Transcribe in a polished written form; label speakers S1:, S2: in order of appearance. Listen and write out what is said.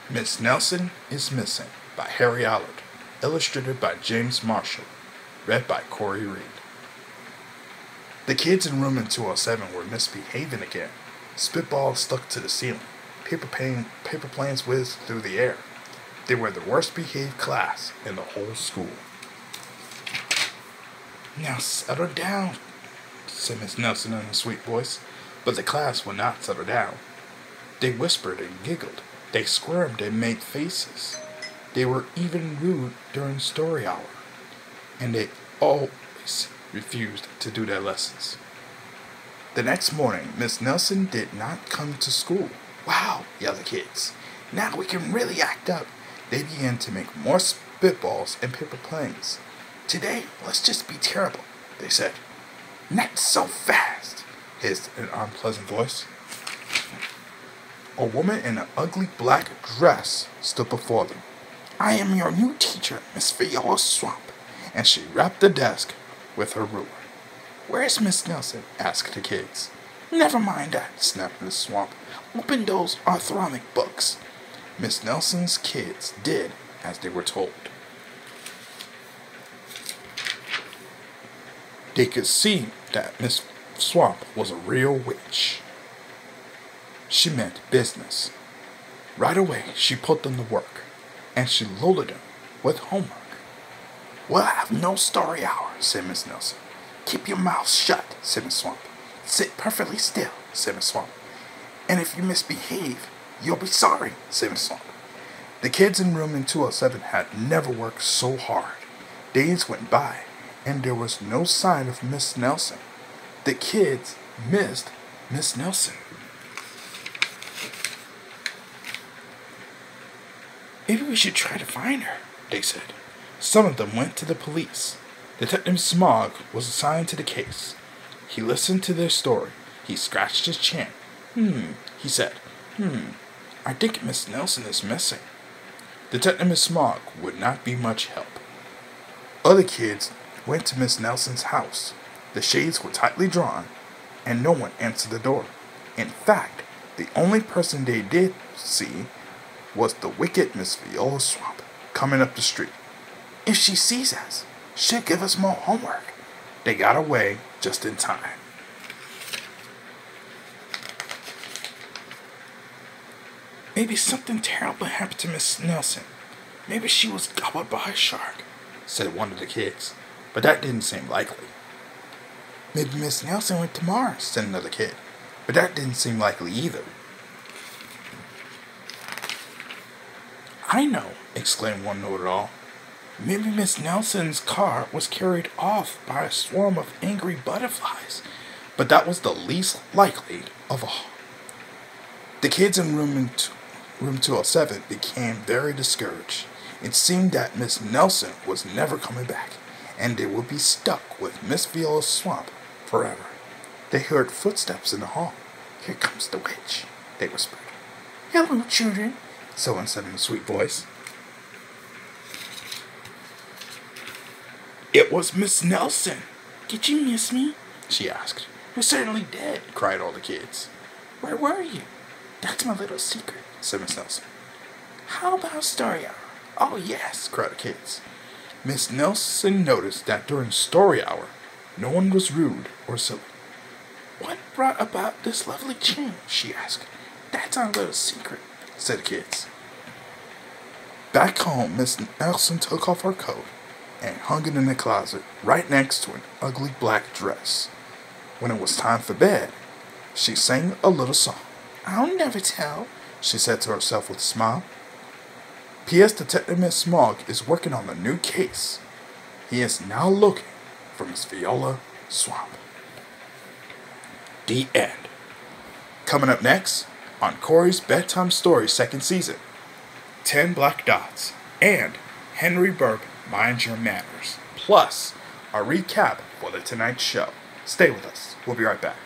S1: Miss Nelson is Missing by Harry Allard, illustrated by James Marshall, read by Corey Reed. The kids in room in 207 were misbehaving again. Spitballs stuck to the ceiling. Paper planes whizzed through the air. They were the worst behaved class in the whole school. "Now settle down," said Miss Nelson in a sweet voice, but the class would not settle down. They whispered and giggled. They squirmed and made faces. They were even rude during story hour. And they always refused to do their lessons. The next morning, Miss Nelson did not come to school. "Wow," yelled the kids. "Now we can really act up." They began to make more spitballs and paper planes. "Today, let's just be terrible," they said. "Not so fast," hissed an unpleasant voice. A woman in an ugly black dress stood before them. "I am your new teacher, Miss Viola Swamp," and she rapped the desk with her ruler. "Where's Miss Nelson?" asked the kids. "Never mind that," snapped Miss Swamp. "Open those arthronic books." Miss Nelson's kids did as they were told. They could see that Miss Swamp was a real witch. She meant business. Right away, she put them to work, and she loaded them with homework. "We'll have no story hour," said Miss Nelson. "Keep your mouth shut," said Miss Swamp. "Sit perfectly still," said Miss Swamp. "And if you misbehave, you'll be sorry," said Miss Swamp. The kids in room in 207 had never worked so hard. Days went by, and there was no sign of Miss Nelson. The kids missed Miss Nelson. "Maybe we should try to find her," they said. Some of them went to the police. Detective Smog was assigned to the case. He listened to their story. He scratched his chin. He said. I think Miss Nelson is missing." Detective Smog would not be much help. Other kids went to Miss Nelson's house. The shades were tightly drawn, and no one answered the door. In fact, the only person they did see was the wicked Miss Viola Swamp coming up the street. "If she sees us, she'll give us more homework." They got away just in time. "Maybe something terrible happened to Miss Nelson. Maybe she was gobbled by a shark," said one of the kids, but that didn't seem likely. "Maybe Miss Nelson went to Mars," said another kid, but that didn't seem likely either. "I know," exclaimed one know-it-all. "Maybe Miss Nelson's car was carried off by a swarm of angry butterflies," but that was the least likely of all. The kids in room 207 became very discouraged. It seemed that Miss Nelson was never coming back, and they would be stuck with Miss Viola Swamp forever. They heard footsteps in the hall. "Here comes the witch," they whispered. "Hello, children," someone said in a sweet voice. It was Miss Nelson. "Did you miss me?" she asked. "We certainly did," cried all the kids. "Where were you?" "That's my little secret," said Miss Nelson. "How about story hour?" "Oh, yes," cried the kids. Miss Nelson noticed that during story hour, no one was rude or silly. "What brought about this lovely change?" she asked. "That's our little secret," said the kids. Back home, Miss Nelson took off her coat and hung it in the closet right next to an ugly black dress. When it was time for bed, she sang a little song. "I'll never tell," she said to herself with a smile. P.S. Detective Miss Smog is working on a new case. He is now looking for Miss Viola Swamp. The end. Coming up next on Corey's Bedtime Story second season, 10 Black Dots and Henry BURP Mind Your Manners, plus a recap for The Tonight Show. Stay with us. We'll be right back.